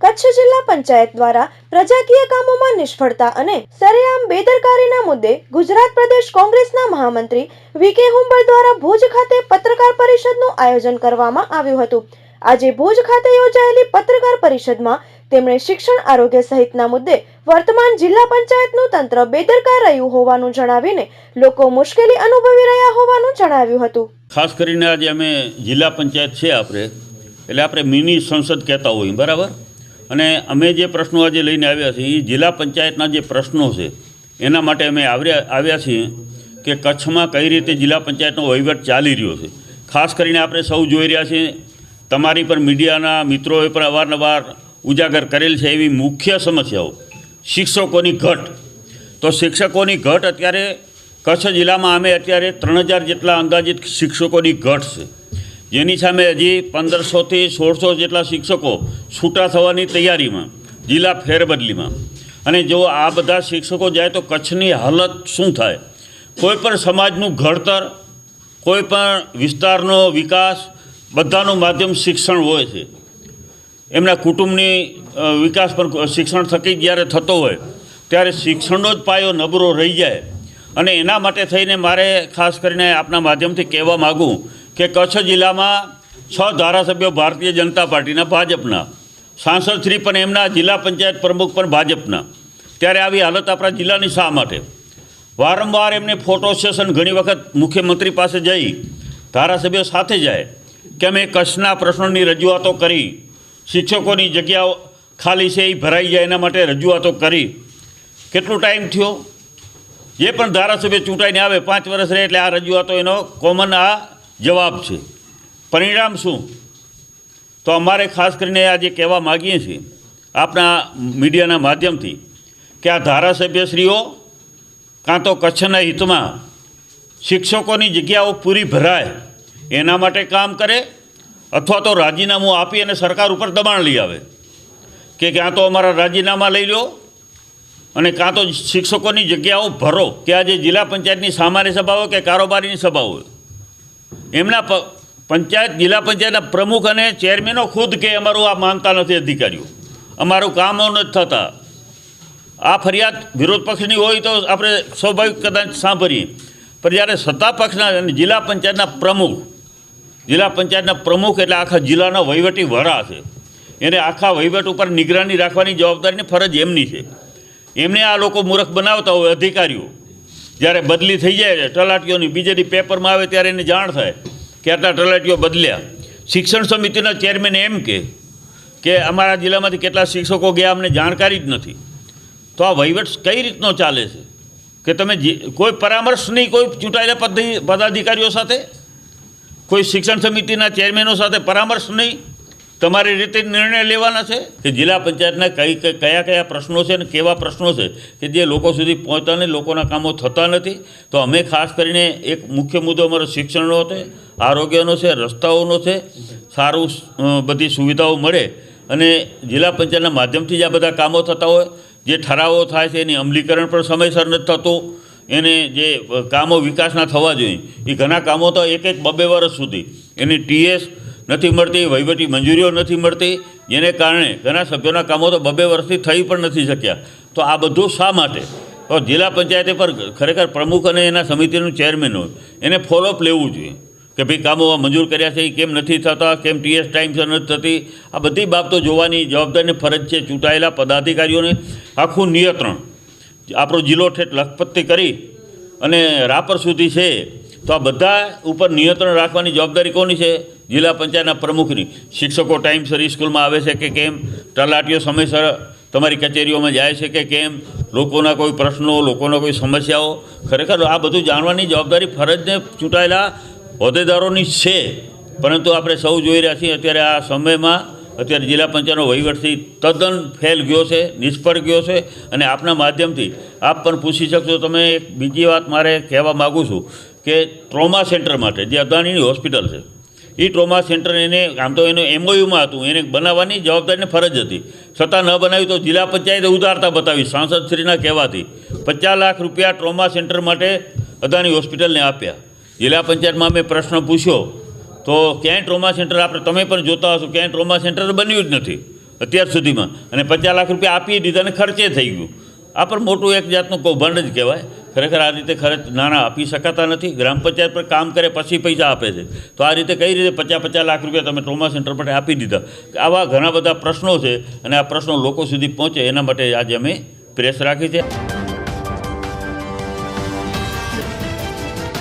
કચ્છ જિલ્લા પંચાયત દ્વારા પ્રજાકીય કામોમાં નિષ્ફળતા અને સરેઆમ બેદરકારીના મુદ્દે ગુજરાત પ્રદેશ કોંગ્રેસના મહામંત્રી વી.કે. હુંબલ દ્વારા ભુજ ખાતે પત્રકાર પરિષદનું આયોજન કરવામાં આવ્યું હતું। આજે ભુજ ખાતે યોજાયેલી પત્રકાર પરિષદમાં તેમણે શિક્ષણ, આરોગ્ય સહિતના મુદ્દે વર્તમાન જિલ્લા પંચાયતનું તંત્ર બેદરકાર રહ્યું હોવાનું જણાવીને લોકો મુશ્કેલી અનુભવી રહ્યા હોવાનું જણાવ્યું હતું। ખાસ કરીને આજે અમે જિલ્લા પંચાયત છે આપણે મિની સંસદ કહેતા હોઈએ, બરાબર। અને અમે જે પ્રશ્નો આજે લઈને આવ્યા છીએ એ જિલ્લા પંચાયતના જે પ્રશ્નો છે એના માટે અમે આવ્યા છીએ કે કચ્છમાં કઈ રીતે જિલ્લા પંચાયતનો વહીવટ ચાલી રહ્યો છે। ખાસ કરીને આપણે સૌ જોઈ રહ્યા છીએ, તમારી પર મીડિયાના મિત્રોએ પણ અવારનવાર ઉજાગર કરેલ છે એવી મુખ્ય સમસ્યાઓ શિક્ષકોની ઘટ। તો શિક્ષકોની ઘટ અત્યારે કચ્છ જિલ્લામાં અમે અત્યારે 3000 જેટલા અંદાજિત શિક્ષકોની ઘટ છે, જેની સામે હજી 1500થી 1600 જેટલા શિક્ષકો છૂટા થવાની તૈયારીમાં જિલ્લા ફેરબદલીમાં। અને જો આ બધા શિક્ષકો જાય તો કચ્છની હાલત શું થાય? કોઈપણ સમાજનું ઘડતર, કોઈપણ વિસ્તારનો વિકાસ બધાનું માધ્યમ શિક્ષણ હોય છે। એમના કુટુંબની વિકાસ પણ શિક્ષણ થકી જ્યારે થતો હોય ત્યારે શિક્ષણનો જ પાયો નબળો રહી જાય। અને એના માટે થઈને મારે ખાસ કરીને આપના માધ્યમથી કહેવા માગું કે કચ્છ જિલ્લામાં 6 ધારાસભ્યો ભારતીય જનતા પાર્ટીના, ભાજપના, સાંસદશ્રી પણ એમના, જિલ્લા પંચાયત પ્રમુખ પણ ભાજપના। ત્યારે આવી હાલત આપણા જિલ્લાની શા માટે? વારંવાર એમને ફોટો સેશન ઘણી વખત મુખ્યમંત્રી પાસે જઈ ધારાસભ્યો સાથે જાય કે અમે કચ્છના પ્રશ્નોની રજૂઆતો કરી, શિક્ષકોની જગ્યાઓ ખાલી છે એ ભરાઈ જાય એના માટે રજૂઆતો કરી। કેટલો ટાઈમ થયો? જે પણ ધારાસભ્ય ચૂંટાઈને આવે 5 વર્ષ રહે એટલે આ રજૂઆતો એનો કોમન આ જવાબ છે। પરિણામ શું? તો અમારે ખાસ કરીને આજે કહેવા માગીએ છીએ આપણા મીડિયાના માધ્યમથી કે આ ધારાસભ્યશ્રીઓ કાં તો કચ્છના હિતમાં શિક્ષકોની જગ્યાઓ પૂરી ભરાય એના માટે કામ કરે, અથવા તો રાજીનામું આપી અને સરકાર ઉપર દબાણ લઈ આવે કે કાં તો અમારા રાજીનામા લઈ લો અને કાં તો શિક્ષકોની જગ્યાઓ ભરો। કે આજે જિલ્લા પંચાયતની સામાન્ય સભા હોય કે કારોબારીની સભા હોય, એમના પંચાયત જિલ્લા પંચાયતના પ્રમુખ અને ચેરમેનો ખુદ કે અમારું આ માનતા નથી અધિકારીઓ, અમારું કામો નથી થતા। આ ફરિયાદ વિરોધ પક્ષની હોય તો આપણે સ્વાભાવિક કદાચ સાંભળીએ, પણ જ્યારે સત્તા પક્ષના અને જિલ્લા પંચાયતના પ્રમુખ એટલે આખા જિલ્લાના વહીવટી વડા છે, એને આખા વહીવટ ઉપર નિગરાની રાખવાની જવાબદારીની ફરજ એમની છે। એમને આ લોકો મૂર્ખ બનાવતા હોય અધિકારીઓ, જ્યારે બદલી થઈ જાય તલાટીઓની, બીજેથી પેપરમાં આવે ત્યારે એને જાણ થાય કે આટલા તલાટીઓ બદલ્યા। શિક્ષણ સમિતિના ચેરમેન એમ કે અમારા જિલ્લામાંથી કેટલા શિક્ષકો ગયા અમને જાણકારી જ નથી। તો આ વહીવટ કઈ રીતનો ચાલે છે કે તમે કોઈ પરામર્શ નહીં, કોઈ ચૂંટાયેલા પદાધિકારીઓ સાથે, કોઈ શિક્ષણ સમિતિના ચેરમેનો સાથે પરામર્શ નહીં, તમારી રીતે નિર્ણય લેવાના છે કે જિલ્લા પંચાયતના કયા પ્રશ્નો છે અને કેવા પ્રશ્નો છે કે જે લોકો સુધી પહોંચતા નહીં, લોકોના કામો થતા નથી। તો અમે ખાસ કરીને એક મુખ્ય મુદ્દો અમારો શિક્ષણનો છે, આરોગ્યનો છે, રસ્તાઓનો છે, સારું બધી સુવિધાઓ મળે અને જિલ્લા પંચાયતના માધ્યમથી જ આ બધા કામો થતા હોય। જે ઠરાવો થાય છે એની અમલીકરણ પણ સમયસર નથી થતું, એને જે કામો વિકાસના થવા જોઈએ એ ઘણા કામો તો 1-2 વર્ષ સુધી એની TS નથી મળતી, વહીવટી મંજૂરીઓ નથી મળતી, જેને કારણે ઘણા સભ્યોના કામો તો 2 વર્ષથી થઈ પણ નથી શક્યા। તો આ બધું શા માટે? તો જિલ્લા પંચાયતે પર ખરેખર પ્રમુખ અને એના સમિતિનું ચેરમેન હોય એને ફોલોઅપ લેવું જોઈએ કે ભાઈ કામો મંજૂર કર્યા છે એ કેમ નથી થતા, કેમ TS ટાઈમસર નથી થતી। આ બધી બાબતો જોવાની જવાબદારીની ફરજ છે ચૂંટાયેલા પદાધિકારીઓને। આખું નિયંત્રણ આપણો જિલ્લો ઠેઠ લખપતથી કરી અને રાપર સુધી છે, તો આ બધા ઉપર નિયંત્રણ રાખવાની જવાબદારી કોની છે? જિલ્લા પંચાયતના પ્રમુખની। શિક્ષકો ટાઈમસર સ્કૂલમાં આવે છે કે કેમ? તલાટીઓ સમયસર તમારી કચેરીઓમાં જાય છે કે કેમ? લોકોના કોઈ પ્રશ્નો, લોકોના કોઈ સમસ્યાઓ, ખરેખર આ બધું જાણવાની જવાબદારી ફરજને ચૂંટાયેલા હોદ્દેદારોની છે। પરંતુ આપણે સૌ જોઈ રહ્યા છીએ અત્યારે આ સમયમાં અત્યારે જિલ્લા પંચાયતનો વહીવટથી તદ્દન ફેલ ગયો છે, નિષ્ફળ ગયો છે। અને આપના માધ્યમથી આપ પણ પૂછી શકશો। તમે એક બીજી વાત મારે કહેવા માગું છું કે ટ્રોમા સેન્ટર માટે જે અદાણીની હોસ્પિટલ છે એ ટ્રોમા સેન્ટર એને આમ તો એનું MOUમાં હતું, એને બનાવવાની જવાબદારીની ફરજ હતી, છતાં ન બનાવ્યું તો જિલ્લા પંચાયતે ઉદારતા બતાવી સાંસદશ્રીના કહેવાથી 50 લાખ રૂપિયા ટ્રોમા સેન્ટર માટે અદાણી હોસ્પિટલને આપ્યા। જિલ્લા પંચાયતમાં મેં પ્રશ્ન પૂછ્યો તો ક્યાંય ટ્રોમા સેન્ટર, આપણે તમે પણ જોતા હશો, ક્યાંય ટ્રોમા સેન્ટર બન્યું જ નથી। અત્યાર સુધીમાં, અને 50 લાખ રૂપિયા આપી દીધા અને ખર્ચે થઈ ગયું. આ પણ મોટું એક જાતનું કૌભાંડ જ કહેવાય. ખરેખર આ રીતે ખર્ચ નાણાં આપી શકાતા નથી. ગ્રામ પંચાયત પર કામ કરે પછી પૈસા આપે છે, તો આ રીતે કઈ રીતે 50 લાખ રૂપિયા તમે ટ્રોમા સેન્ટર માટે આપી દીધા? આવા ઘણા બધા પ્રશ્નો છે, અને આ પ્રશ્નો લોકો સુધી પહોંચે એના માટે આજે અમે પ્રેસ રાખી છે.